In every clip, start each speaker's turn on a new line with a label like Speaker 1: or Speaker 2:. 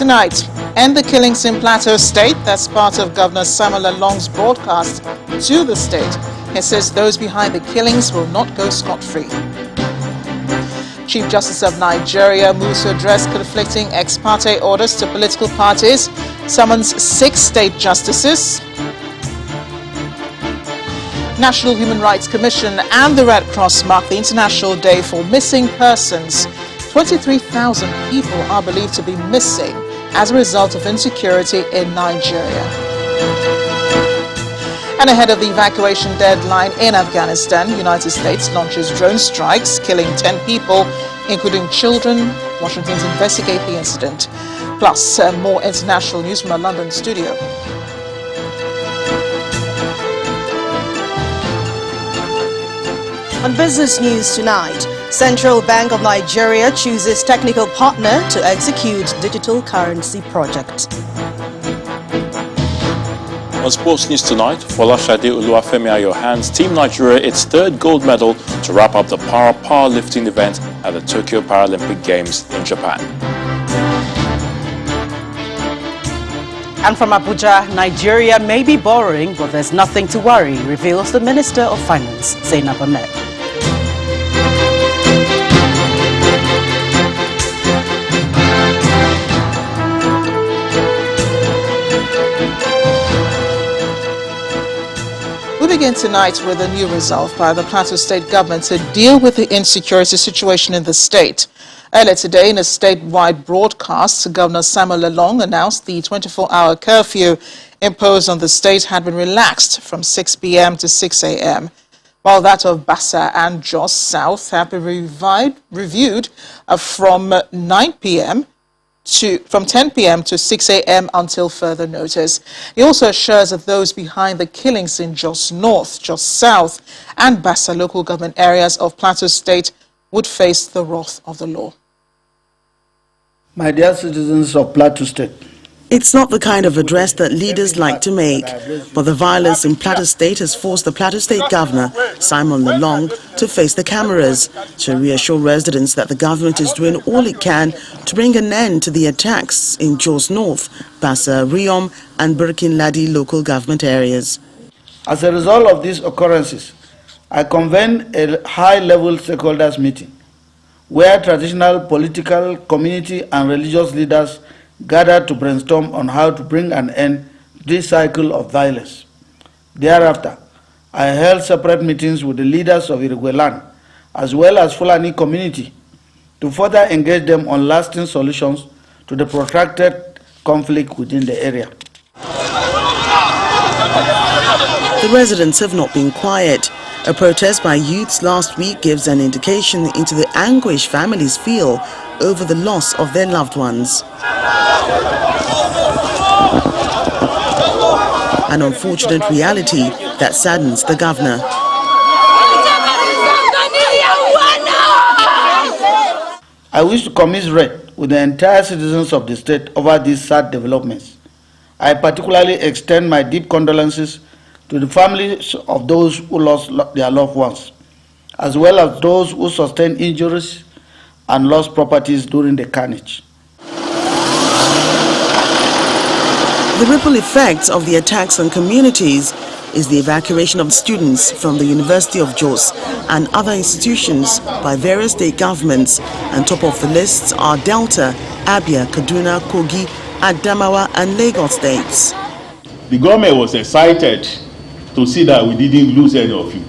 Speaker 1: Tonight, end the killings in Plateau State. That's part of Governor Samuel Along's broadcast to the state. He says those behind the killings will not go scot-free. Chief Justice of Nigeria moves to address conflicting ex parte orders to political parties, summons 6 state justices. National Human Rights Commission and the Red Cross mark the International Day for Missing Persons. 23,000 people are believed to be missing as a result of insecurity in Nigeria. And ahead of the evacuation deadline in Afghanistan, the United States launches drone strikes, killing 10 people, including children. Washington's investigate the incident. Plus, more international news from our London studio.
Speaker 2: On business news tonight, Central Bank of Nigeria chooses technical partner to execute digital currency project.
Speaker 3: On sports news tonight, Folashade Oluwafemi Ayo hands Team Nigeria its 3rd gold medal to wrap up the powerlifting event at the Tokyo Paralympic Games in Japan.
Speaker 4: And from Abuja, Nigeria may be borrowing, but there's nothing to worry, reveals the Minister of Finance, Zainab Ahmed.
Speaker 1: We begin tonight with a new resolve by the Plateau State government to deal with the insecurity situation in the state. Earlier today, in a statewide broadcast, Governor Samuel Along announced the 24-hour curfew imposed on the state had been relaxed from 6 p.m. to 6 a.m., while that of Bassa and Jos South have been reviewed from 10 p.m. to 6 a.m. until further notice. He also assures that those behind the killings in Jos North, Jos South, and Bassa local government areas of Plateau State would face the wrath of the law.
Speaker 5: My dear citizens of Plateau State,
Speaker 6: it's not the kind of address that leaders like to make, but the violence in Plateau State has forced the Plateau State Governor, Simon Lalong, to face the cameras to reassure residents that the government is doing all it can to bring an end to the attacks in Jos North, Bassa, Riom, and Burkin Ladi local government areas.
Speaker 5: As a result of these occurrences, I convened a high-level stakeholders meeting where traditional, political, community, and religious leaders gathered to brainstorm on how to bring an end to this cycle of violence. Thereafter, I held separate meetings with the leaders of Irigwelan as well as Fulani community to further engage them on lasting solutions to the protracted conflict within the area.
Speaker 6: The residents have not been quiet. A protest by youths last week gives an indication into the anguish families feel over the loss of their loved ones. An unfortunate reality that saddens the governor.
Speaker 5: I wish to commiserate with the entire citizens of the state over these sad developments. I particularly extend my deep condolences to the families of those who lost their loved ones, as well as those who sustained injuries and lost properties during the carnage.
Speaker 6: The ripple effects of the attacks on communities is the evacuation of students from the University of Jos and other institutions by various state governments, and top of the lists are Delta, Abia, Kaduna, Kogi, Adamawa and Lagos states.
Speaker 7: The government was excited to see that we didn't lose any of you.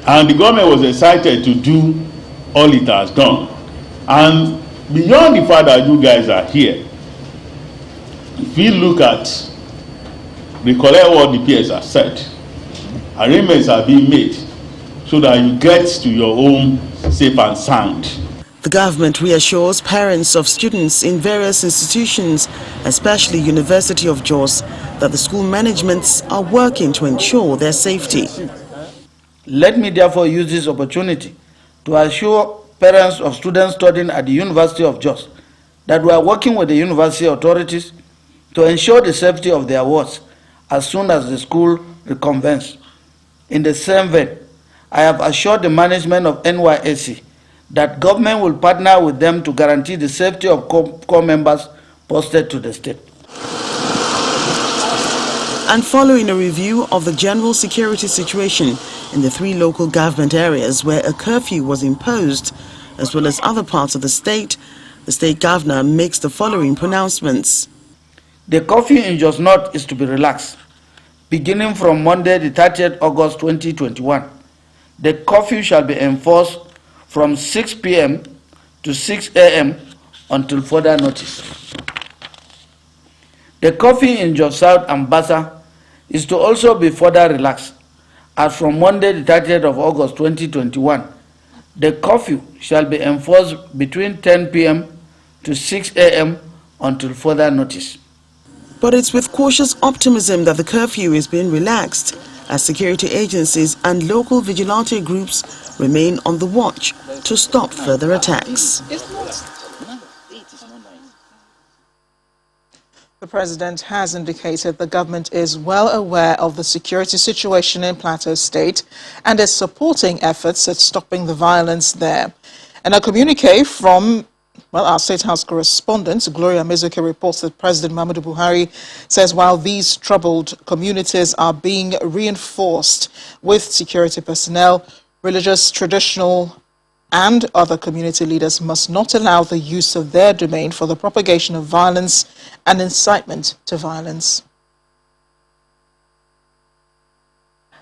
Speaker 7: And the government was excited to do all it has done. And beyond the fact that you guys are here, if we look at, recollect what the PS have said, arrangements are being made so that you get to your home safe and sound.
Speaker 6: The government reassures parents of students in various institutions, especially University of Jos, that the school managements are working to ensure their safety.
Speaker 5: Let me therefore use this opportunity to assure parents of students studying at the University of Jos that we are working with the university authorities to ensure the safety of their wards as soon as the school reconvenes. In the same vein, I have assured the management of NYSC that government will partner with them to guarantee the safety of core members posted to the state.
Speaker 6: And following a review of the general security situation in the 3 local government areas where a curfew was imposed, as well as other parts of the state governor makes the following pronouncements.
Speaker 5: The curfew in Jos North is to be relaxed. Beginning from Monday, the 30th August 2021, the curfew shall be enforced from 6 p.m. to 6 a.m. until further notice. The curfew in Jos South and Bassa is to also be further relaxed, as from Monday, the 30th of August 2021, the curfew shall be enforced between 10 p.m. to 6 a.m. until further notice.
Speaker 6: But it's with cautious optimism that the curfew is being relaxed, as security agencies and local vigilante groups remain on the watch to stop further attacks.
Speaker 1: The president has indicated the government is well aware of the security situation in Plateau State and is supporting efforts at stopping the violence there. In a communique from our State House correspondent, Gloria Mizuke, reports that President Muhammadu Buhari says while these troubled communities are being reinforced with security personnel, religious, traditional and other community leaders must not allow the use of their domain for the propagation of violence and incitement to violence.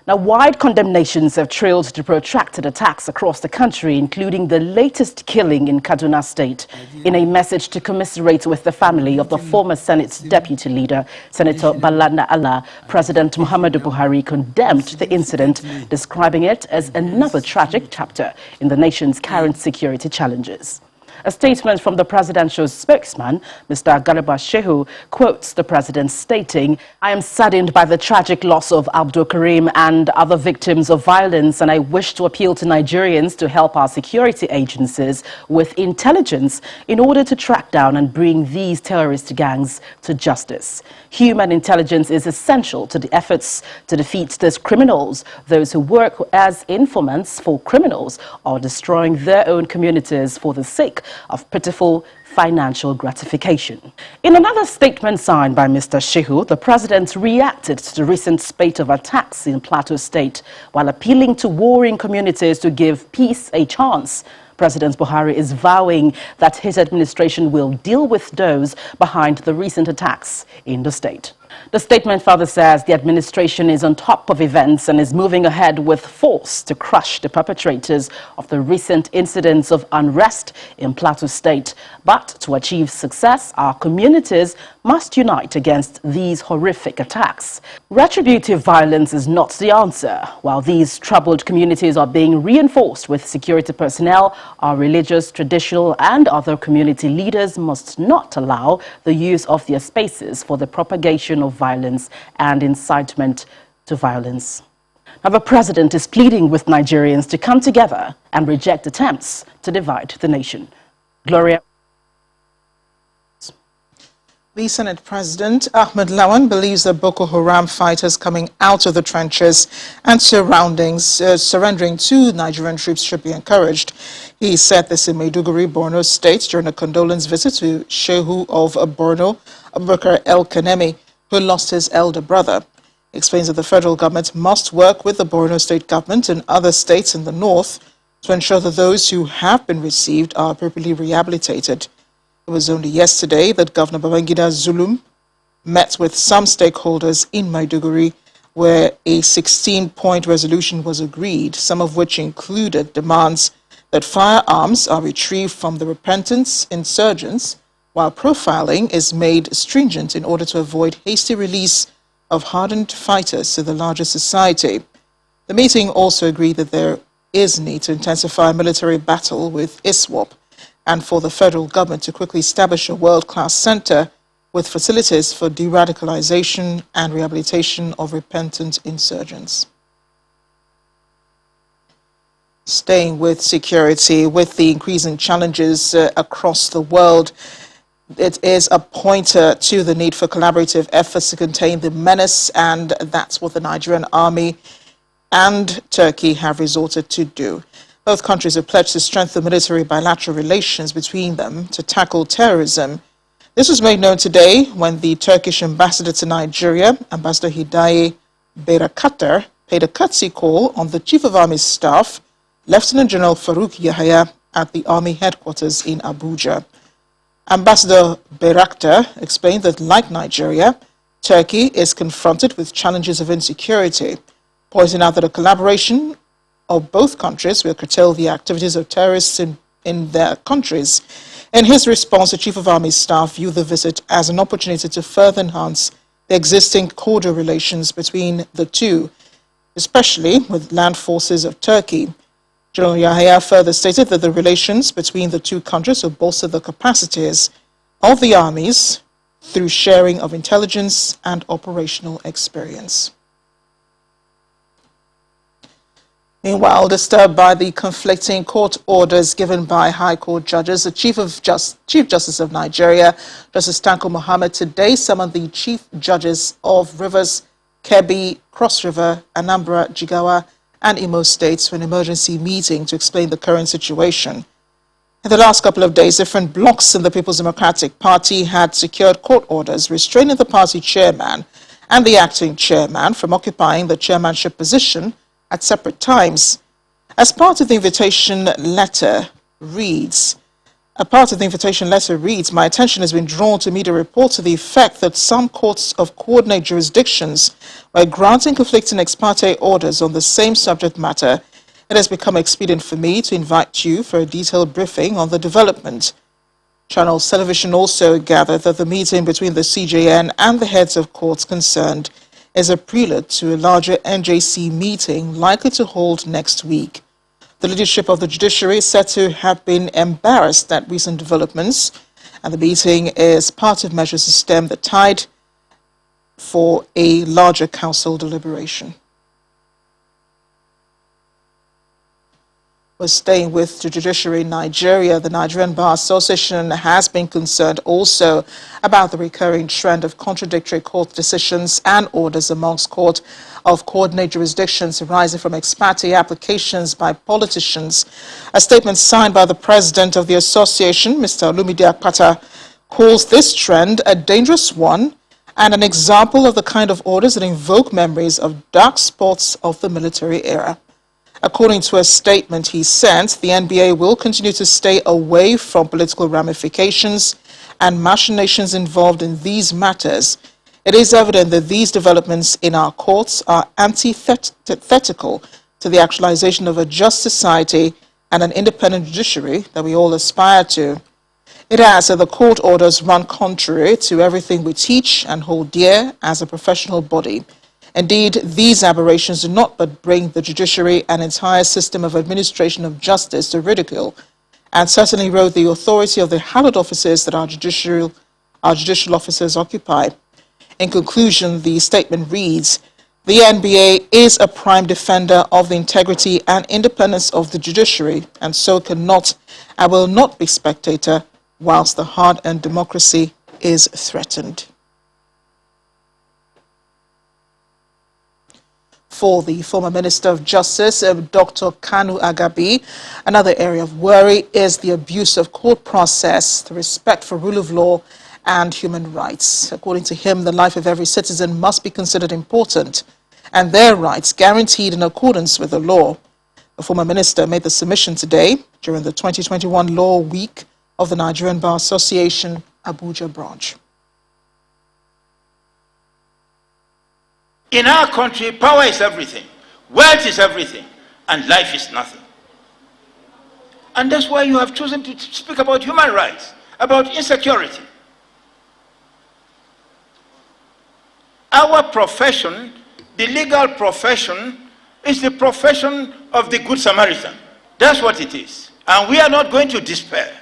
Speaker 4: Now, wide condemnations have trailed the protracted attacks across the country, including the latest killing in Kaduna State. In a message to commiserate with the family of the former Senate's deputy leader, Senator Bala Allah, President Muhammadu Buhari condemned the incident, describing it as another tragic chapter in the nation's current security challenges. A statement from the presidential spokesman, Mr. Garba Shehu, quotes the president stating, "I am saddened by the tragic loss of Abdul Karim and other victims of violence, and I wish to appeal to Nigerians to help our security agencies with intelligence in order to track down and bring these terrorist gangs to justice. Human intelligence is essential to the efforts to defeat these criminals, those who work as informants for criminals or destroying their own communities for the sake of pitiful financial gratification." In another statement signed by Mr. Shehu, the president reacted to the recent spate of attacks in Plateau State while appealing to warring communities to give peace a chance. President Buhari is vowing that his administration will deal with those behind the recent attacks in the state. The statement further says the administration is on top of events and is moving ahead with force to crush the perpetrators of the recent incidents of unrest in Plateau State. But to achieve success, our communities must unite against these horrific attacks. Retributive violence is not the answer. While these troubled communities are being reinforced with security personnel, our religious, traditional and other community leaders must not allow the use of their spaces for the propagation of violence and incitement to violence. Now, the president is pleading with Nigerians to come together and reject attempts to divide the nation. Gloria.
Speaker 1: The Senate President, Ahmed Lawan, believes that Boko Haram fighters coming out of the trenches and surrendering to Nigerian troops should be encouraged. He said this in Maiduguri, Borno State, during a condolence visit to Shehu of Borno, Abubakar El Kanemi, who lost his elder brother. He explains that the federal government must work with the Borno State government and other states in the north to ensure that those who have been received are appropriately rehabilitated. It was only yesterday that Governor Babangida Zulum met with some stakeholders in Maiduguri, where a 16-point resolution was agreed, some of which included demands that firearms are retrieved from the repentant insurgents, while profiling is made stringent in order to avoid hasty release of hardened fighters to the larger society. The meeting also agreed that there is need to intensify military battle with ISWAP and for the federal government to quickly establish a world-class center with facilities for de-radicalization and rehabilitation of repentant insurgents. Staying with security, with the increasing challenges across the world, it is a pointer to the need for collaborative efforts to contain the menace, and that's what the Nigerian army and Turkey have resorted to do. Both countries have pledged to strengthen military bilateral relations between them to tackle terrorism. This was made known today when the Turkish ambassador to Nigeria, Ambassador Hidaye Berakater, paid a courtesy call on the Chief of Army Staff, Lieutenant General Farouk Yahya, at the Army headquarters in Abuja. Ambassador Berakater explained that, like Nigeria, Turkey is confronted with challenges of insecurity, pointing out that a collaboration of both countries will curtail the activities of terrorists in their countries. In his response, the Chief of Army Staff viewed the visit as an opportunity to further enhance the existing cordial relations between the two, especially with land forces of Turkey. General Yahya further stated that the relations between the two countries will bolster the capacities of the armies through sharing of intelligence and operational experience. Meanwhile, disturbed by the conflicting court orders given by High Court judges, the Chief Justice of Nigeria, Justice Tanko Muhammad, today summoned the Chief Judges of Rivers, Kebbi, Cross River, Anambra, Jigawa, and Imo states for an emergency meeting to explain the current situation. In the last couple of days, different blocs in the People's Democratic Party had secured court orders restraining the party chairman and the acting chairman from occupying the chairmanship position at separate times. As part of the invitation letter reads, my attention has been drawn to media reports to the effect that some courts of coordinate jurisdictions were granting conflicting ex parte orders on the same subject matter. It has become expedient for me to invite you for a detailed briefing on the development. Channels Television also gathered that the meeting between the CJN and the heads of courts concerned is a prelude to a larger NJC meeting likely to hold next week. The leadership of the judiciary is said to have been embarrassed at recent developments, and the meeting is part of measures to stem the tide for a larger council deliberation. We're staying with the judiciary in Nigeria. The Nigerian Bar Association has been concerned also about the recurring trend of contradictory court decisions and orders amongst court of coordinate jurisdictions arising from ex parte applications by politicians. A statement signed by the president of the association, Mr. Olumide Akpata, calls this trend a dangerous one and an example of the kind of orders that invoke memories of dark spots of the military era. According to a statement he sent, the NBA will continue to stay away from political ramifications and machinations involved in these matters. It is evident that these developments in our courts are antithetical to the actualization of a just society and an independent judiciary that we all aspire to. It adds that the court orders run contrary to everything we teach and hold dear as a professional body. Indeed, these aberrations do not but bring the judiciary and entire system of administration of justice to ridicule, and certainly erode the authority of the hallowed offices that our judicial officers occupy. In conclusion, the statement reads, the NBA is a prime defender of the integrity and independence of the judiciary, and so cannot and will not be spectator whilst the hard-earned democracy is threatened. For the former Minister of Justice, Dr. Kanu Agabi, another area of worry is the abuse of court process, the respect for rule of law and human rights. According to him, the life of every citizen must be considered important and their rights guaranteed in accordance with the law. The former minister made the submission today during the 2021 Law Week of the Nigerian Bar Association, Abuja branch.
Speaker 8: In our country, power is everything, wealth is everything, and life is nothing. And that's why you have chosen to speak about human rights, about insecurity. Our profession, the legal profession, is the profession of the Good Samaritan. That's what it is. And we are not going to despair.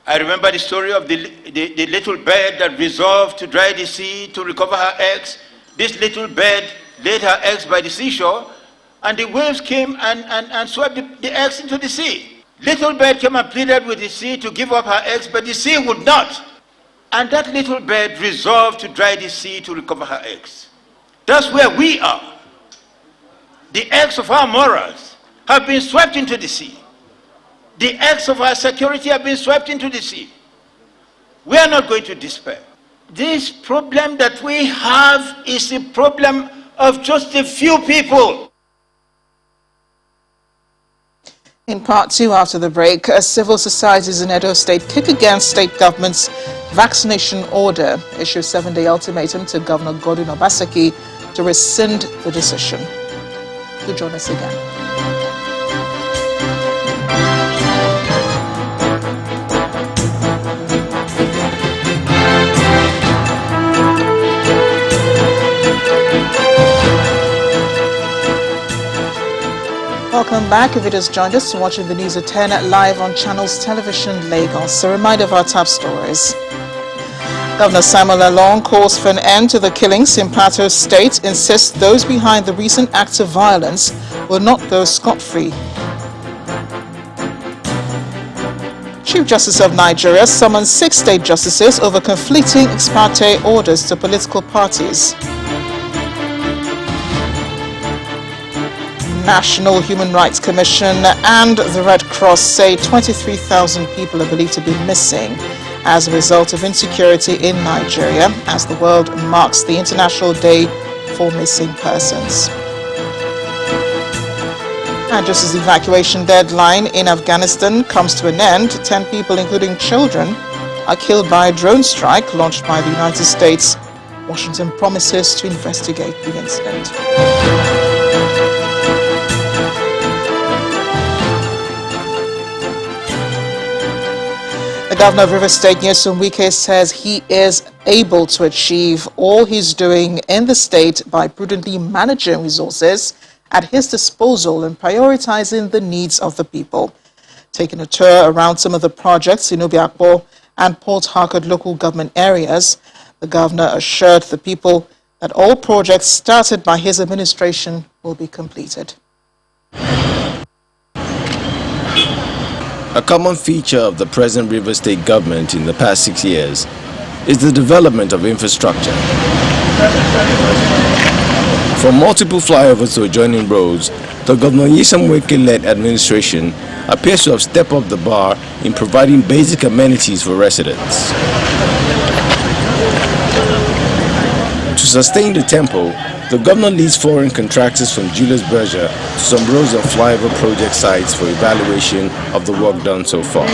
Speaker 8: I remember the story of the little bird that resolved to dry the sea to recover her eggs. This little bird laid her eggs by the seashore, and the waves came and swept the eggs into the sea. Little bird came and pleaded with the sea to give up her eggs, but the sea would not. And that little bird resolved to dry the sea to recover her eggs. That's where we are. The eggs of our morals have been swept into the sea. The eggs of our security have been swept into the sea. We are not going to despair. This problem that we have is a problem of just a few people.
Speaker 1: In part two, after the break, civil societies in Edo State kick against state government's vaccination order, issue 7-day ultimatum to Governor Godwin Obaseki to rescind the decision. Do join us again. Welcome back. If you just joined us, watching the news at 10 live on Channels Television Lagos. A reminder of our top stories. Governor Samuel Lalong calls for an end to the killings in Plateau State, insists those behind the recent acts of violence will not go scot-free. Chief Justice of Nigeria summons 6 state justices over conflicting ex parte orders to political parties. National Human Rights Commission and the Red Cross say 23,000 people are believed to be missing as a result of insecurity in Nigeria as the world marks the International Day for Missing Persons. And just as the evacuation deadline in Afghanistan comes to an end, 10 people, including children, are killed by a drone strike launched by the United States. Washington promises to investigate the incident. The governor of Rivers State, Nyesom Wike, says he is able to achieve all he's doing in the state by prudently managing resources at his disposal and prioritizing the needs of the people. Taking a tour around some of the projects in Obiakpo and Port Harcourt local government areas, the governor assured the people that all projects started by his administration will be completed.
Speaker 9: A common feature of the present Rivers State government in the past 6 years is the development of infrastructure. From multiple flyovers to adjoining roads, the Governor Nyesom Wike-led administration appears to have stepped up the bar in providing basic amenities for residents. To sustain the tempo, the governor leads foreign contractors from Julius Berger to some roads and flyover project sites for evaluation of the work done so far,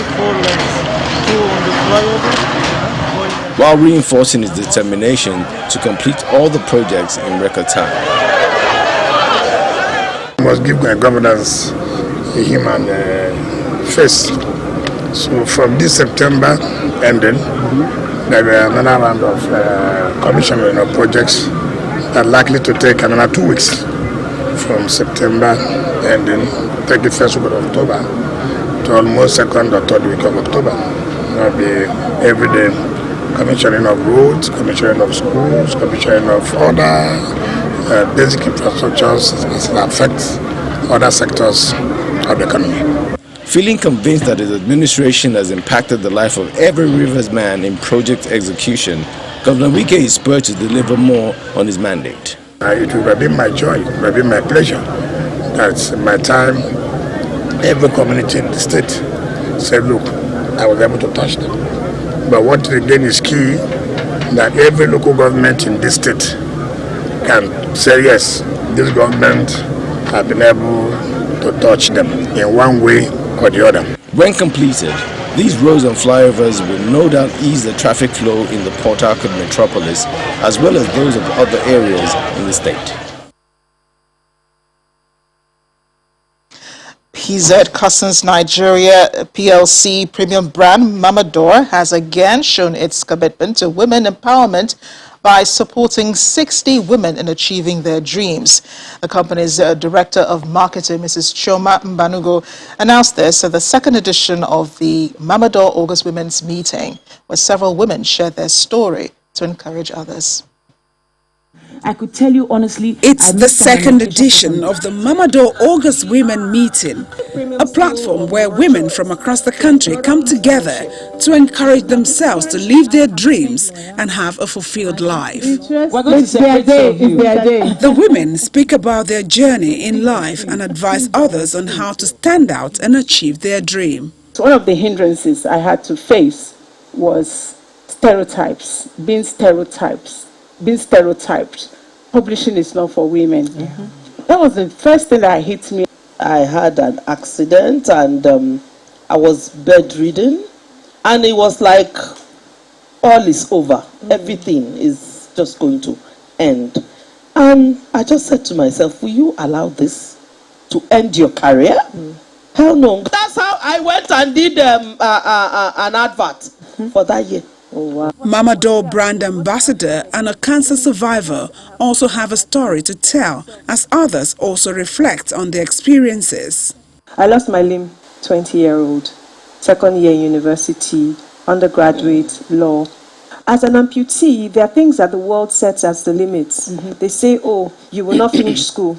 Speaker 9: while reinforcing his determination to complete all the projects in record time.
Speaker 10: We must give governance a human face. So from this September ending, there will be another round of commissioning of projects that are likely to take another 2 weeks from September ending 31st week of October to almost 2nd or 3rd week of October. There will be every day commissioning of roads, commissioning of schools, commissioning of other basic infrastructures that affect other sectors of the economy.
Speaker 9: Feeling convinced that his administration has impacted the life of every Rivers man in project execution, Governor Wike is spurred to deliver more on his mandate.
Speaker 10: It will be my joy, it will be my pleasure that in my time, every community in the state said, look, I was able to touch them. But what again is key, that every local government in this state can say, yes, this government has been able to touch them in one way or the other.
Speaker 9: When completed, these roads and flyovers will no doubt ease the traffic flow in the Port Harcourt metropolis as well as those of other areas in the state.
Speaker 1: PZ Cussons Nigeria PLC premium brand Mamador has again shown its commitment to women empowerment by supporting 60 women in achieving their dreams. The company's Director of Marketing, Mrs. Chioma Mbanugo, announced this at the second edition of the Mamador August Women's Meeting, where several women shared their story to encourage others.
Speaker 11: I could tell you honestly,
Speaker 12: it's the second edition of the Mamador August Women Meeting, a platform where women from across the country come together to encourage themselves to live their dreams and have a fulfilled life. The women speak about their journey in life and advise others on how to stand out and achieve their dream.
Speaker 11: One of the hindrances I had to face was stereotypes, being stereotyped. Publishing is not for women. That was the first thing that hit me.
Speaker 13: I had an accident and I was bedridden, and it was like all is over. Everything is just going to end. And I just said to myself, will you allow this to end your career? Hell no. That's how I went and did an advert for that year.
Speaker 11: Oh, wow.
Speaker 12: Mamador brand ambassador and a cancer survivor also have a story to tell, as others also reflect on their experiences.
Speaker 11: I lost my limb, 20-year-old, second year university, undergraduate, law. As an amputee, there are things that the world sets as the limits. They say, oh, you will not finish school.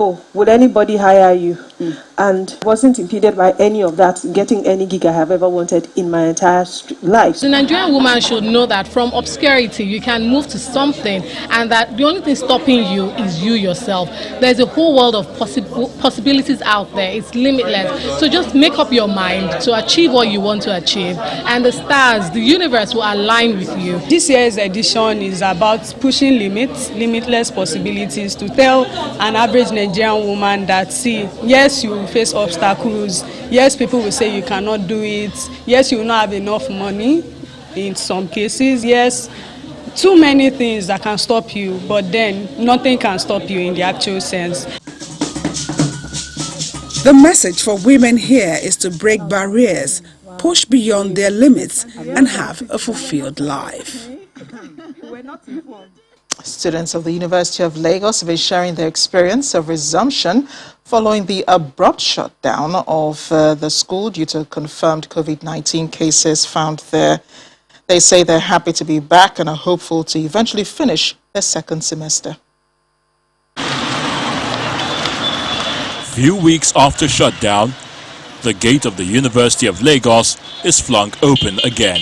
Speaker 11: Oh, would anybody hire you? And wasn't impeded by any of that, getting any gig I have ever wanted in my entire life.
Speaker 14: The Nigerian woman should know that from obscurity you can move to something, and that the only thing stopping you is you yourself. There's a whole world of possibilities out there. It's limitless. So just make up your mind to achieve what you want to achieve, and the stars, the universe will align with you.
Speaker 15: This year's edition is about pushing limitless possibilities, to tell an average Nigerian woman that, see, yes, you will face obstacles. Yes, people will say you cannot do it. Yes, you will not have enough money in some cases. Yes, too many things that can stop you, but then nothing can stop you in the actual sense.
Speaker 12: The message for women here is to break barriers, push beyond their limits, and have a fulfilled life.
Speaker 1: Students of the University of Lagos have been sharing their experience of resumption following the abrupt shutdown of the school due to confirmed COVID-19 cases found there. They say they're happy to be back and are hopeful to eventually finish their second semester.
Speaker 3: Few weeks after shutdown, the gate of the University of Lagos is flung open again.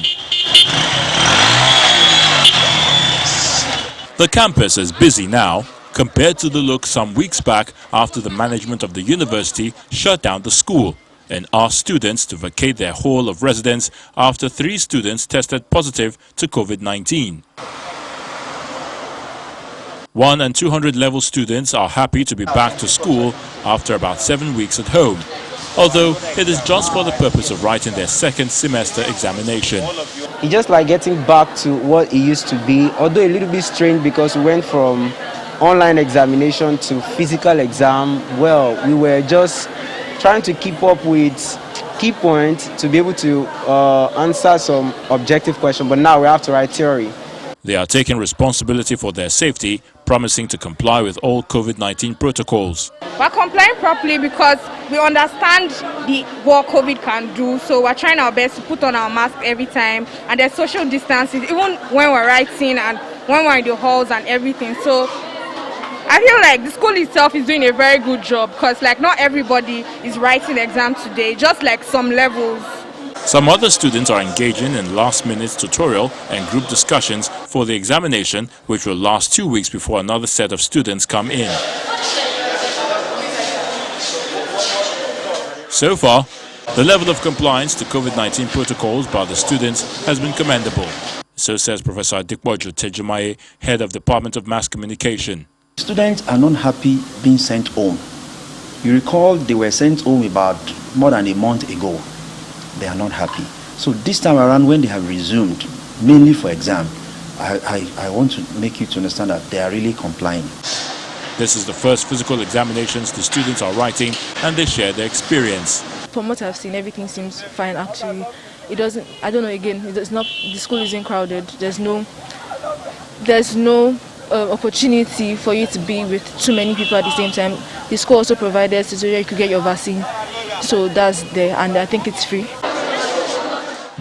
Speaker 3: The campus is busy now compared to the look some weeks back after the management of the university shut down the school and asked students to vacate their hall of residence after 3 students tested positive to COVID-19. 100 and 200 level students are happy to be back to school after about 7 weeks at home, although it is just for the purpose of writing their second semester examination.
Speaker 16: It's just like getting back to what it used to be, although a little bit strange because we went from online examination to physical exam. Well, we were just trying to keep up with key points to be able to answer some objective questions, but now we have to write theory.
Speaker 3: They are taking responsibility for their safety, promising to comply with all COVID-19 protocols.
Speaker 17: We're complying properly because we understand what COVID can do, so we're trying our best to put on our mask every time, and there's social distancing, even when we're writing and when we're in the halls and everything. So I feel like the school itself is doing a very good job because not everybody is writing exams today, just like some levels.
Speaker 3: Some other students are engaging in last-minute tutorial and group discussions for the examination, which will last 2 weeks before another set of students come in. So far, the level of compliance to COVID-19 protocols by the students has been commendable. So says Professor Adikbojo Tejumaye, head of Department of Mass Communication.
Speaker 18: Students are not happy being sent home. You recall they were sent home about more than a month ago. They are not happy. So this time around, when they have resumed, mainly for exam, I want to make you to understand that they are really complying.
Speaker 3: This is the first physical examinations the students are writing, and they share their experience.
Speaker 19: From what I've seen, everything seems fine actually. It doesn't, I don't know, again, it's not, the school isn't crowded. There's no opportunity for you to be with too many people at the same time. The school also provided so you could get your vaccine. So that's there, and I think it's free.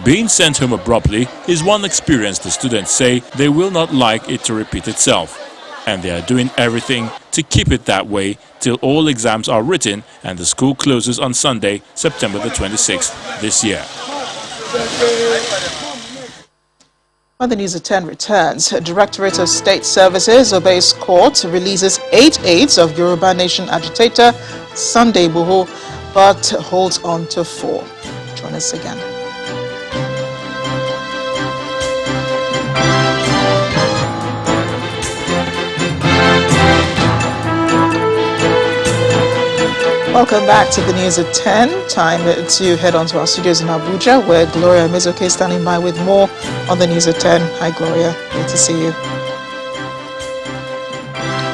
Speaker 3: Being sent home abruptly is one experience the students say they will not like it to repeat itself. And they are doing everything to keep it that way till all exams are written and the school closes on Sunday, September the 26th this year.
Speaker 1: When the News at 10 returns, Directorate of State Services obeys court, releases 8 aides of Yoruba Nation agitator Sunday Buhari, but holds on to 4. Join us again. Welcome back to the news at 10. Time to head on to our studios in Abuja, where Gloria Mizoke is standing by with more on the news at 10. Hi, Gloria. Good to see you.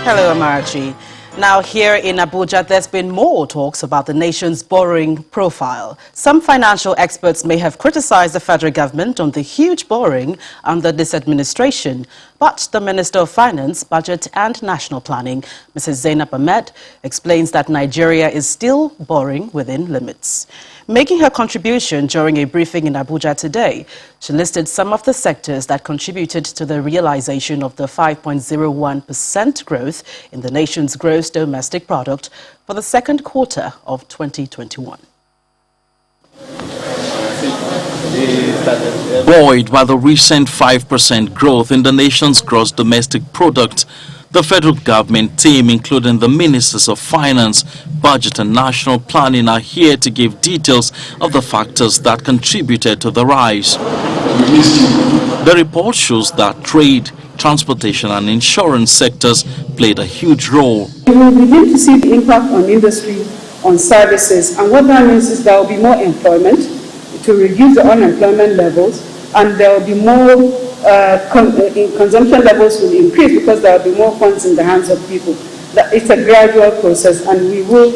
Speaker 4: Hello, Amarachi. Now, here in Abuja, there's been more talks about the nation's borrowing profile. Some financial experts may have criticized the federal government on the huge borrowing under this administration. But the Minister of Finance, Budget and National Planning, Mrs. Zainab Ahmed, explains that Nigeria is still borrowing within limits. Making her contribution during a briefing in Abuja today, she listed some of the sectors that contributed to the realization of the 5.01% growth in the nation's gross domestic product for the second quarter of 2021.
Speaker 20: Buoyed by the recent 5% growth in the nation's gross domestic product, the federal government team, including the Ministers of Finance, Budget and National Planning, are here to give details of the factors that contributed to the rise. The report shows that trade, transportation and insurance sectors played a huge role.
Speaker 21: We will begin to see the impact on industry, on services, and what that means is there will be more employment to reduce the unemployment levels, and there will be more consumption levels will increase because there will be more funds in the hands of people. It's a gradual process and we will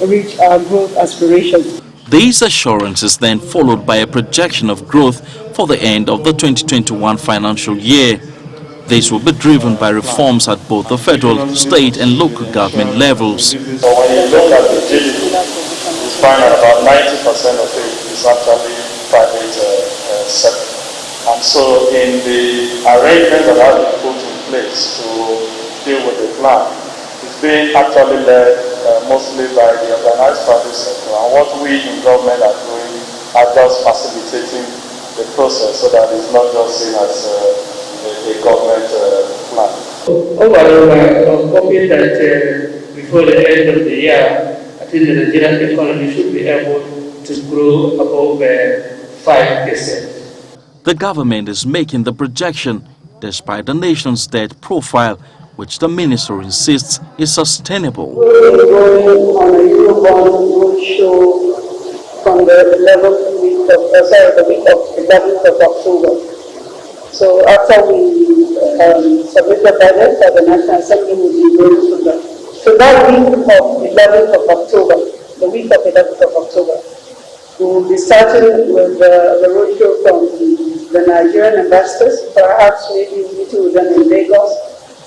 Speaker 21: reach our growth aspirations.
Speaker 20: These assurances then followed by a projection of growth for the end of the 2021 financial year. This will be driven by reforms at both the federal, state and local government levels.
Speaker 22: So when you look at the GDP, you find that about 90% of it is actually private sector. And so in the arrangement that has been put in place to deal with the plan, it's being actually led mostly by the organized private sector. And what we in government are doing are just facilitating the process so that it's not just seen as a government plan.
Speaker 23: Overall, I'm hoping that before the end of the year, I think the Nigerian economy should be able to grow above 5%.
Speaker 20: The government is making the projection despite the nation's debt profile, which the minister insists is sustainable.
Speaker 21: Going on a Eurobond will show from the 11th of October. So after we submit the budget for the National Assembly, will be going to that. So that week of 11th of October, the week of 11th of October, we will be starting with the roadshow from the Nigerian investors, perhaps maybe meeting with them in Lagos,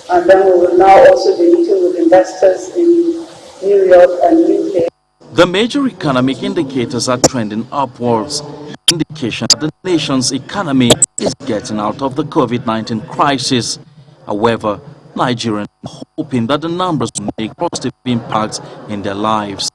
Speaker 21: and then we will now also be meeting with investors in New York and UK.
Speaker 20: The major economic indicators are trending upwards, indication that the nation's economy is getting out of the COVID-19 crisis. However, Nigerians are hoping that the numbers will make positive impacts in their lives.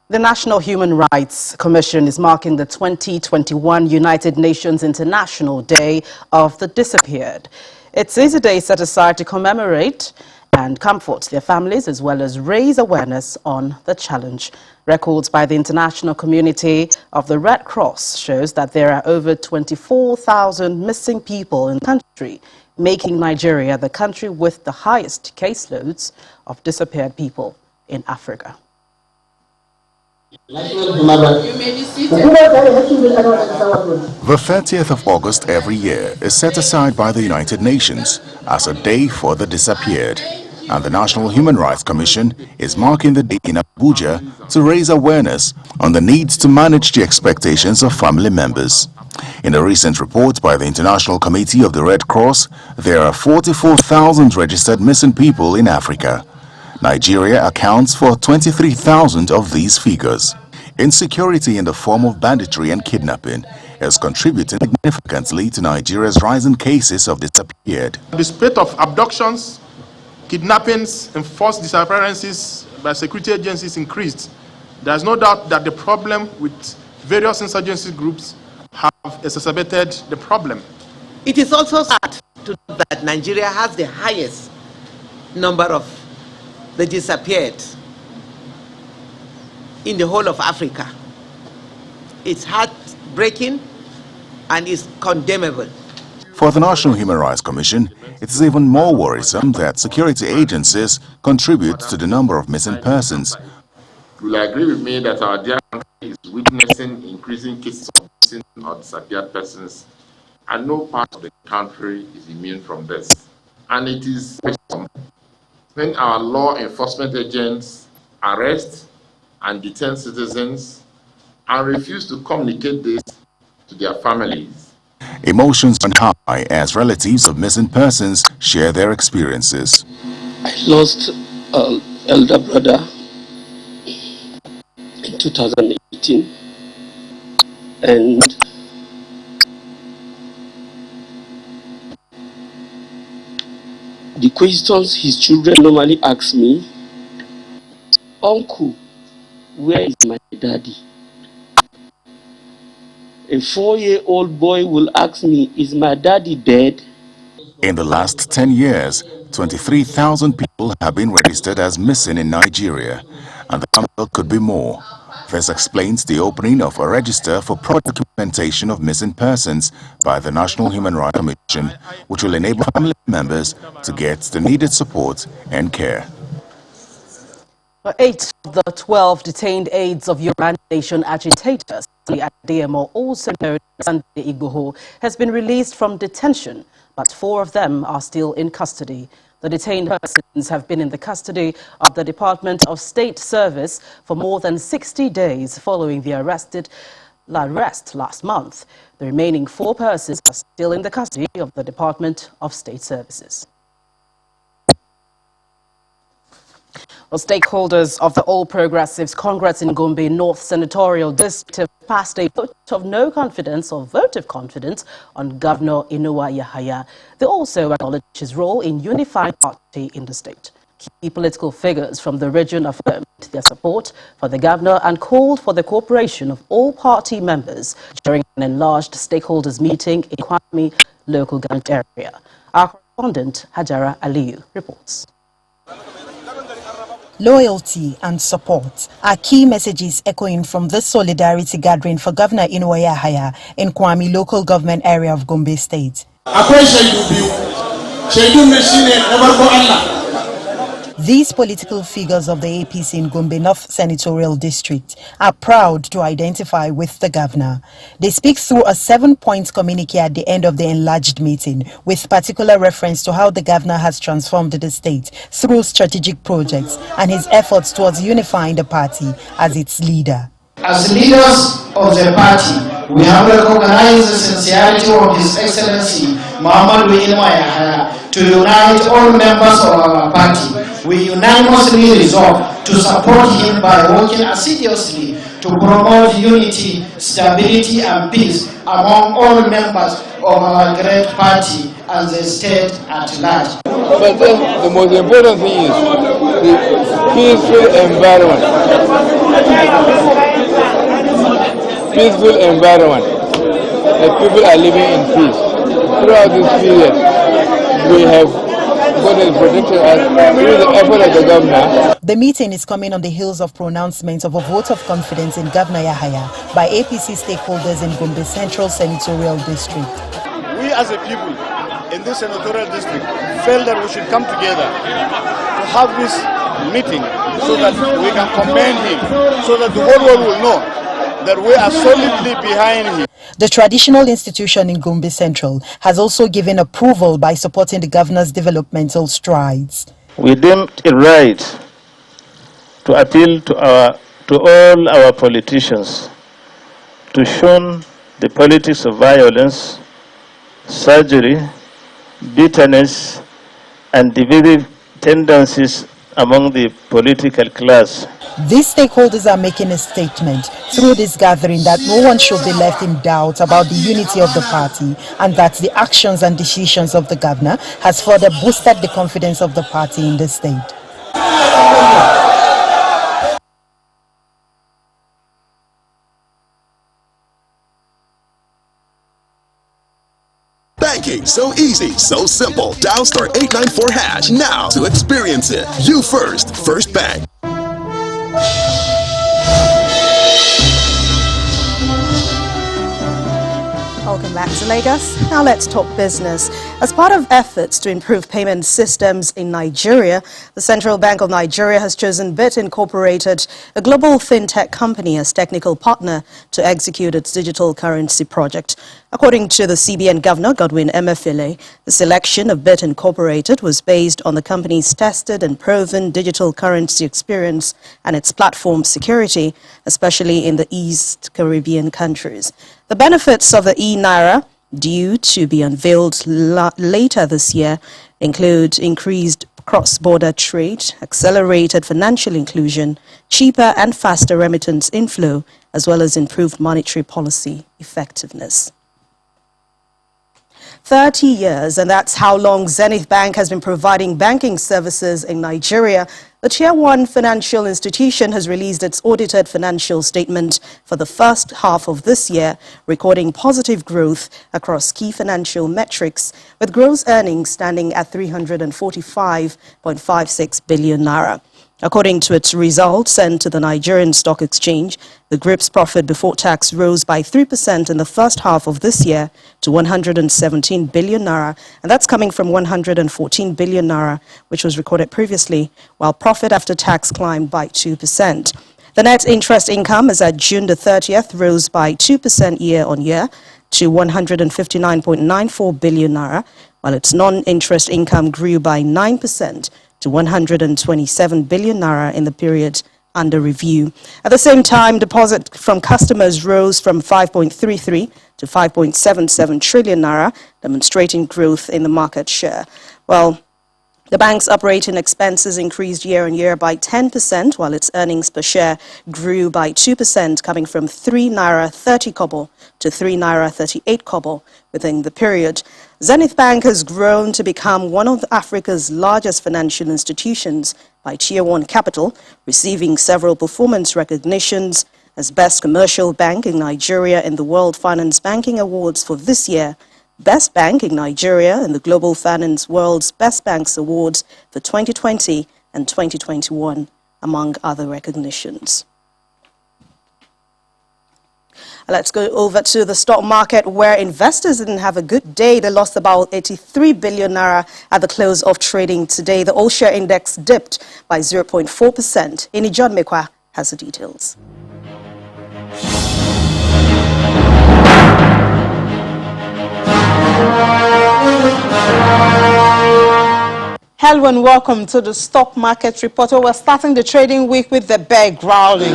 Speaker 4: The National Human Rights Commission is marking the 2021 United Nations International Day of the Disappeared. It is a day set aside to commemorate and comfort their families as well as raise awareness on the challenge. Records by the international community of the Red Cross shows that there are over 24,000 missing people in the country, making Nigeria the country with the highest caseloads of disappeared people in Africa.
Speaker 24: The 30th of August every year is set aside by the United Nations as a day for the disappeared, and the National Human Rights Commission is marking the day in Abuja to raise awareness on the needs to manage the expectations of family members. In a recent report by the International Committee of the Red Cross, there are 44,000 registered missing people in Africa. Nigeria accounts for 23,000 of these figures. Insecurity in the form of banditry and kidnapping is contributing significantly to Nigeria's rising cases of disappeared.
Speaker 25: The spate of abductions, kidnappings and forced disappearances by security agencies increased. There is no doubt that the problem with various insurgency groups have exacerbated the problem.
Speaker 26: It is also sad to know that Nigeria has the highest number of the disappeared in the whole of Africa. It's heartbreaking and it's condemnable.
Speaker 24: For the National Human Rights Commission, it is even more worrisome that security agencies contribute to the number of missing persons.
Speaker 2: You will agree with me that our dear country is witnessing increasing cases of missing or disappeared persons, and no part of the country is immune from this. And it is when our law enforcement agents arrest and detain citizens and refuse to communicate this to their families.
Speaker 24: Emotions run high as relatives of missing persons share their experiences.
Speaker 5: I lost an elder brother in 2018, and the questions his children normally ask me, "Uncle, where is my daddy?" A 4-year-old boy will ask me, "Is my daddy dead?"
Speaker 24: In the last 10 years, 23,000 people have been registered as missing in Nigeria, and the number could be more. This explains the opening of a register for proper documentation of missing persons by the National Human Rights Commission, which will enable family members to get the needed support and care.
Speaker 4: 8 of the 12 detained aides of Yoruba Nation agitators, DMO, also known as Sunday Igboho, has been released from detention, but 4 of them are still in custody. The detained persons have been in the custody of the Department of State Service for more than 60 days following the arrest last month. The remaining 4 persons are still in the custody of the Department of State Services. Well, stakeholders of the All Progressives Congress in Gombe North Senatorial District have passed a vote of no confidence or vote of confidence on Governor Inuwa Yahaya. They also acknowledge his role in unifying the party in the state. Key political figures from the region affirmed their support for the governor and called for the cooperation of all party members during an enlarged stakeholders meeting in Kwame local government area. Our correspondent Hajara Aliyu reports.
Speaker 6: Loyalty and support are key messages echoing from this solidarity gathering for Governor Inuwa Yahaya in Kwame local government area of Gombe State. These political figures of the APC in Gombe North Senatorial District are proud to identify with the governor. They speak through a 7-point communique at the end of the enlarged meeting, with particular reference to how the governor has transformed the state through strategic projects and his efforts towards unifying the party as its leader.
Speaker 7: As leaders of the party, we have recognized the sincerity of His Excellency Muhammadu Inuwa Yahaya to unite all members of our party. We unanimously resolve to support him by working assiduously to promote unity, stability and peace among all members of our great party and the state at large.
Speaker 8: But the most important thing is the peaceful environment. Peaceful environment. The people are living in peace. Throughout this period, we have protected us through the effort of the governor.
Speaker 6: The meeting is coming on the heels of pronouncements of a vote of confidence in Governor Yahaya by APC stakeholders in Gombe Central Senatorial District.
Speaker 10: We as a people in this senatorial district felt that we should come together to have this meeting so that we can commend him, so that the whole world will know that we are solidly behind him.
Speaker 6: The traditional institution in Gombe Central has also given approval by supporting the governor's developmental strides.
Speaker 8: We deemed it right to appeal to all our politicians to shun the politics of violence, surgery, bitterness, and divisive tendencies among the political class.
Speaker 6: These stakeholders are making a statement through this gathering that no one should be left in doubt about the unity of the party and that the actions and decisions of the governor has further boosted the confidence of the party in the state.
Speaker 27: Banking, so easy, so simple. Dial *894# now to experience it. You first, First Bank.
Speaker 9: Welcome back to Lagos. Now let's talk business. As part of efforts to improve payment systems in Nigeria, the Central Bank of Nigeria has chosen Bit Incorporated, a global fintech company, as technical partner to execute its digital currency project. According to the CBN Governor, Godwin Emefiele, the selection of Bit Incorporated was based on the company's tested and proven digital currency experience and its platform security, especially in the East Caribbean countries. The benefits of the e-Naira, due to be unveiled later this year, include increased cross-border trade, accelerated financial inclusion, cheaper and faster remittance inflow, as well as improved monetary policy effectiveness. 30 years, and that's how long Zenith Bank has been providing banking services in Nigeria. The Tier 1 financial institution has released its audited financial statement for the first half of this year, recording positive growth across key financial metrics, with gross earnings standing at 345.56 billion naira. According to its results sent to the Nigerian Stock Exchange, the group's profit before tax rose by 3% in the first half of this year to 117 billion naira, and that's coming from 114 billion naira, which was recorded previously, while profit after tax climbed by 2%. The net interest income as at June the 30th rose by 2% year-on-year to 159.94 billion naira, while its non-interest income grew by 9% to 127 billion naira in the period under review. At the same time, deposit from customers rose from 5.33 to 5.77 trillion naira, demonstrating growth in the market share. Well, the bank's operating expenses increased year-on-year by 10%, while its earnings per share grew by 2%, coming from 3 naira 30 kobo to 3 naira 38 kobo within the period. Zenith Bank has grown to become one of Africa's largest financial institutions by Tier 1 capital, receiving several performance recognitions as Best Commercial Bank in Nigeria in the World Finance Banking Awards for this year, Best Bank in Nigeria in the Global Finance World's Best Banks Awards for 2020 and 2021, among other recognitions. Let's go over to the stock market, where investors didn't have a good day. They lost about 83 billion naira at the close of trading today. The all-share index dipped by 0.4%. Ini John Mekwa has the details.
Speaker 1: Hello and welcome to the Stock Market Report, where we're starting the trading week with the bear growling.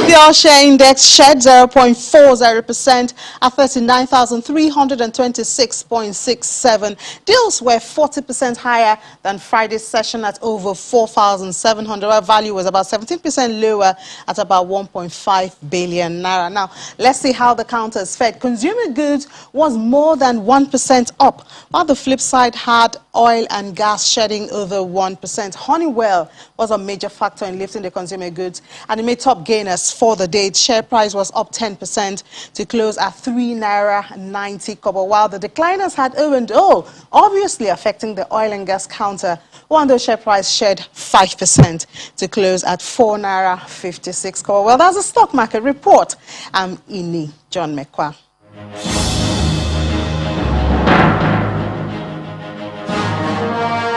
Speaker 1: The all-share index shed 0.40% at 39,326.67. Deals were 40% higher than Friday's session at over 4,700. Our value was about 17% lower at about 1.5 billion naira. Now, let's see how the counters fared. Consumer goods was more than 1% up, while the flip side had oil and gas shedding over 1%. Honeywell was a major factor in lifting the consumer goods, and it made top gainers for the day. Its share price was up 10% to close at 3 naira 90 kobo, while the decliners had O&O, obviously affecting the oil and gas counter, while the share price shed 5% to close at 4 naira 56 kobo. Well, that's a stock market report. I'm Ini John Mekwa.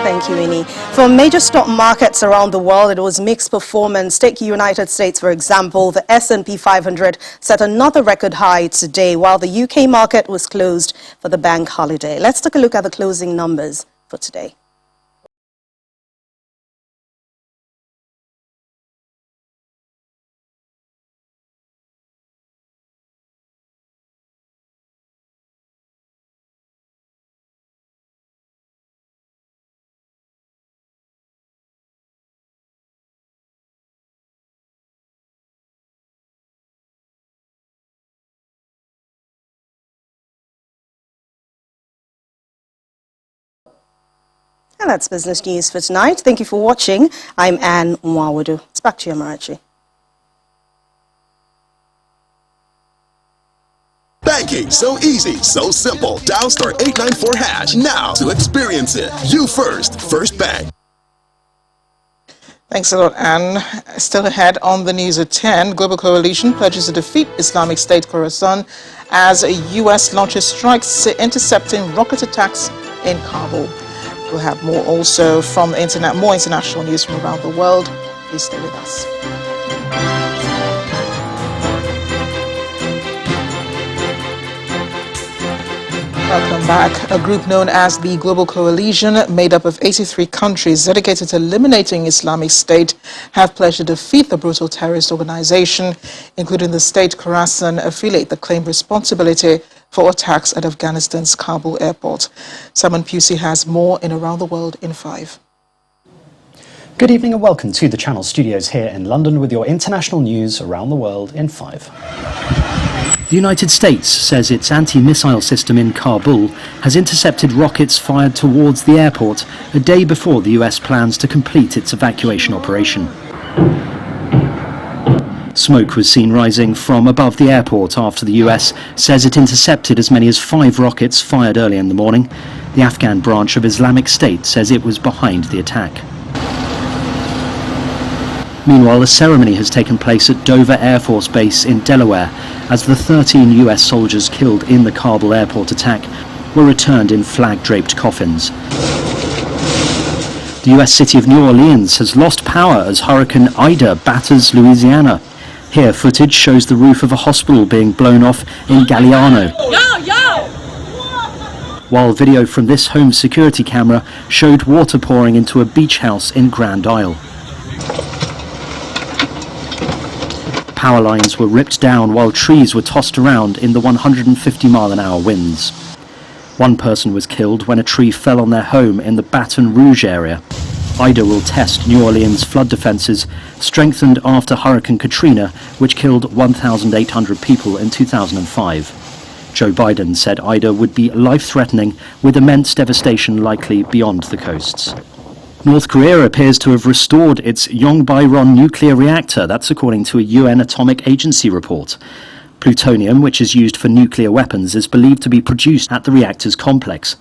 Speaker 9: Thank you, Ini. For major stock markets around the world, it was mixed performance. Take United States, for example. The S&P 500 set another record high today, while the UK market was closed for the bank holiday. Let's take a look at the closing numbers for today. And that's business news for tonight. Thank you for watching. I'm Anne Mwawadu. It's back to you, Amarachi.
Speaker 27: Banking, so easy, so simple. Dial *894# now to experience it. You first, First Bank.
Speaker 1: Thanks a lot, Anne. Still ahead on the news at 10, Global Coalition pledges to defeat Islamic State Khorasan as a U.S. launches strikes intercepting rocket attacks in Kabul. We'll have more also from the internet, more international news from around the world. Please stay with us. Welcome back. A group known as the Global Coalition, made up of 83 countries dedicated to eliminating Islamic State, have pledged to defeat the brutal terrorist organization, including the state Khorasan affiliate that claimed responsibility for attacks at Afghanistan's Kabul airport. Simon Pusey has more in Around the World in 5.
Speaker 11: Good evening and welcome to the Channel Studios here in London with your international news around the world in 5. The United States says its anti-missile system in Kabul has intercepted rockets fired towards the airport a day before the US plans to complete its evacuation operation. Smoke was seen rising from above the airport after the US says it intercepted as many as 5 rockets fired early in the morning. The Afghan branch of Islamic State says it was behind the attack. Meanwhile, a ceremony has taken place at Dover Air Force Base in Delaware as the 13 US soldiers killed in the Kabul airport attack were returned in flag-draped coffins. The US city of New Orleans has lost power as Hurricane Ida batters Louisiana. Here, footage shows the roof of a hospital being blown off in Galliano, while video from this home security camera showed water pouring into a beach house in Grand Isle. Power lines were ripped down while trees were tossed around in the 150-mile-an-hour winds. One person was killed when a tree fell on their home in the Baton Rouge area. Ida will test New Orleans' flood defenses, strengthened after Hurricane Katrina, which killed 1,800 people in 2005. Joe Biden said Ida would be life-threatening, with immense devastation likely beyond the coasts. North Korea appears to have restored its Yongbyon nuclear reactor, that's according to a UN Atomic Agency report. Plutonium, which is used for nuclear weapons, is believed to be produced at the reactor's complex.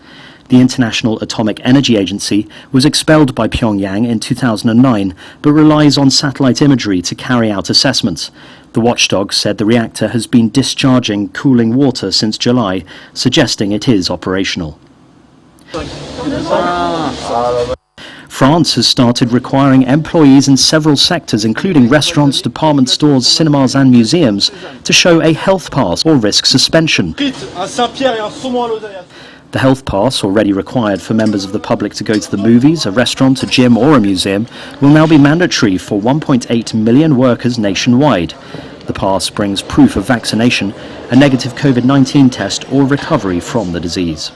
Speaker 11: The International Atomic Energy Agency was expelled by Pyongyang in 2009, but relies on satellite imagery to carry out assessments. The watchdog said the reactor has been discharging cooling water since July, suggesting it is operational. France has started requiring employees in several sectors, including restaurants, department stores, cinemas and museums, to show a health pass or risk suspension. The health pass, already required for members of the public to go to the movies, a restaurant, a gym or a museum, will now be mandatory for 1.8 million workers nationwide. The pass brings proof of vaccination, a negative COVID-19 test or recovery from the disease.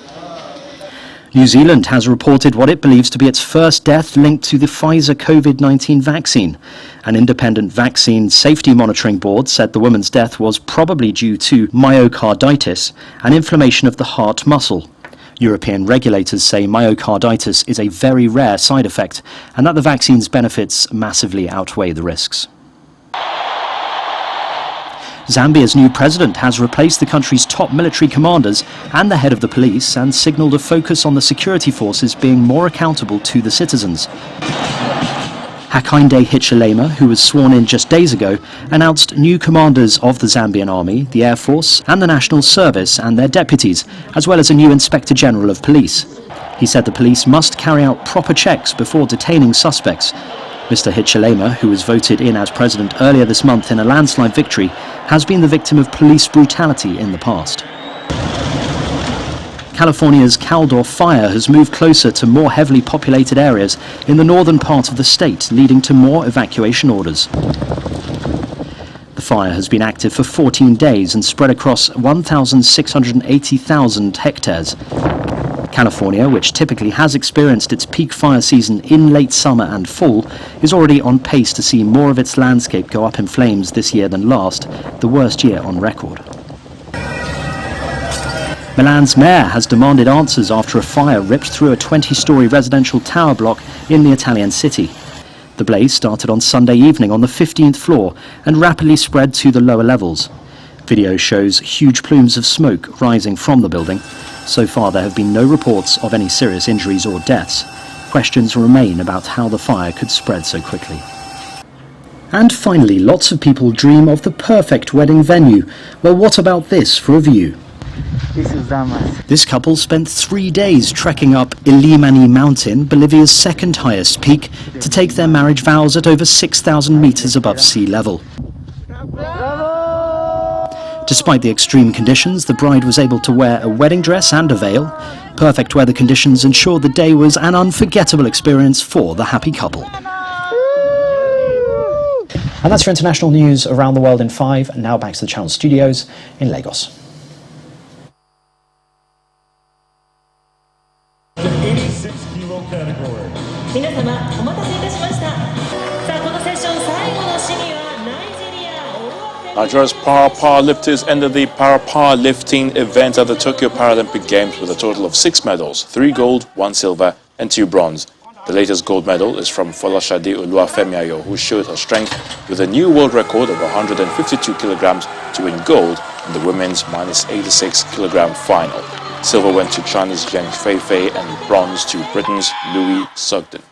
Speaker 11: New Zealand has reported what it believes to be its first death linked to the Pfizer COVID-19 vaccine. An independent vaccine safety monitoring board said the woman's death was probably due to myocarditis, an inflammation of the heart muscle. European regulators say myocarditis is a very rare side effect and that the vaccine's benefits massively outweigh the risks. Zambia's new president has replaced the country's top military commanders and the head of the police and signalled a focus on the security forces being more accountable to the citizens. Hakainde Hichilema, who was sworn in just days ago, announced new commanders of the Zambian army, the Air Force and the National Service and their deputies, as well as a new Inspector General of Police. He said the police must carry out proper checks before detaining suspects. Mr. Hichilema, who was voted in as president earlier this month in a landslide victory, has been the victim of police brutality in the past. California's Caldor fire has moved closer to more heavily populated areas in the northern part of the state, leading to more evacuation orders. The fire has been active for 14 days and spread across 1,680,000 hectares. California, which typically has experienced its peak fire season in late summer and fall, is already on pace to see more of its landscape go up in flames this year than last, the worst year on record. Milan's mayor has demanded answers after a fire ripped through a 20-story residential tower block in the Italian city. The blaze started on Sunday evening on the 15th floor and rapidly spread to the lower levels. Video shows huge plumes of smoke rising from the building. So far, there have been no reports of any serious injuries or deaths. questions remain about how the fire could spread so quickly. And finally, lots of people dream of the perfect wedding venue. Well, what about this for a view? This couple spent 3 days trekking up Ilimani Mountain, Bolivia's second highest peak, to take their marriage vows at over 6,000 meters above sea level. Despite the extreme conditions, the bride was able to wear a wedding dress and a veil. Perfect weather conditions ensured the day was an unforgettable experience for the happy couple.
Speaker 12: And that's your international news around the world in 5. And now back to the Channel Studios in Lagos.
Speaker 13: The 86-kilo category.
Speaker 3: Nigeria's para-powerlifters ended the para-powerlifting event at the Tokyo Paralympic Games with a total of 6 medals, 3 gold, 1 silver and 2 bronze. The latest gold medal is from Folashade Oluwafemiayo, who showed her strength with a new world record of 152 kilograms to win gold in the women's -86 kilogram final. Silver went to China's Zheng Feifei and bronze to Britain's Louis Sugden.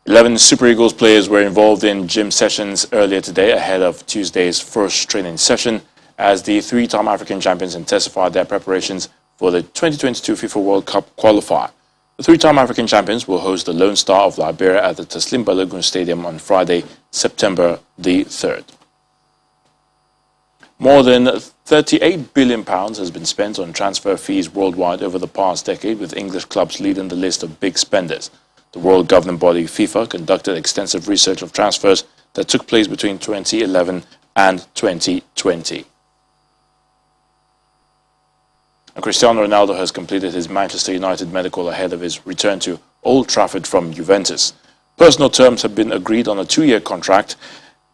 Speaker 3: 11 Super Eagles players were involved in gym sessions earlier today ahead of Tuesday's first training session as the 3-time African champions intensified their preparations for the 2022 FIFA World Cup qualifier. The 3-time African champions will host the Lone Star of Liberia at the Taslim Balogun Stadium on Friday, September the 3rd. More than £38 billion has been spent on transfer fees worldwide over the past decade, with English clubs leading the list of big spenders. The world governing body FIFA conducted extensive research of transfers that took place between 2011 and 2020. And Cristiano Ronaldo has completed his Manchester United medical ahead of his return to Old Trafford from Juventus. Personal terms have been agreed on a 2-year contract,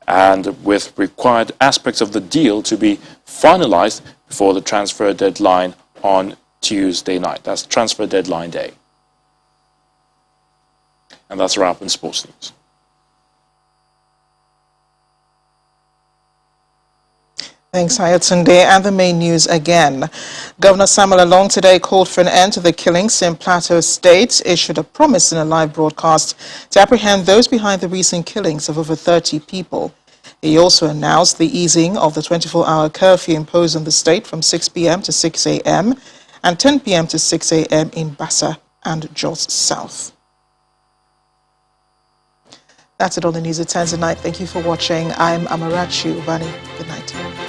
Speaker 3: and with required aspects of the deal to be finalized before the transfer deadline on Tuesday night. That's transfer deadline day. And that's a wrap in sports news.
Speaker 1: Thanks, Hayatunde. And the main news again. Governor Samuel Along today called for an end to the killings in Plateau State, issued a promise in a live broadcast to apprehend those behind the recent killings of over 30 people. He also announced the easing of the 24-hour curfew imposed on the state from 6 p.m. to 6 a.m. and 10 p.m. to 6 a.m. in Bassa and Jos South. That's it on the news at 10 tonight. Thank you for watching. I'm Amarachi Ubani. Good night.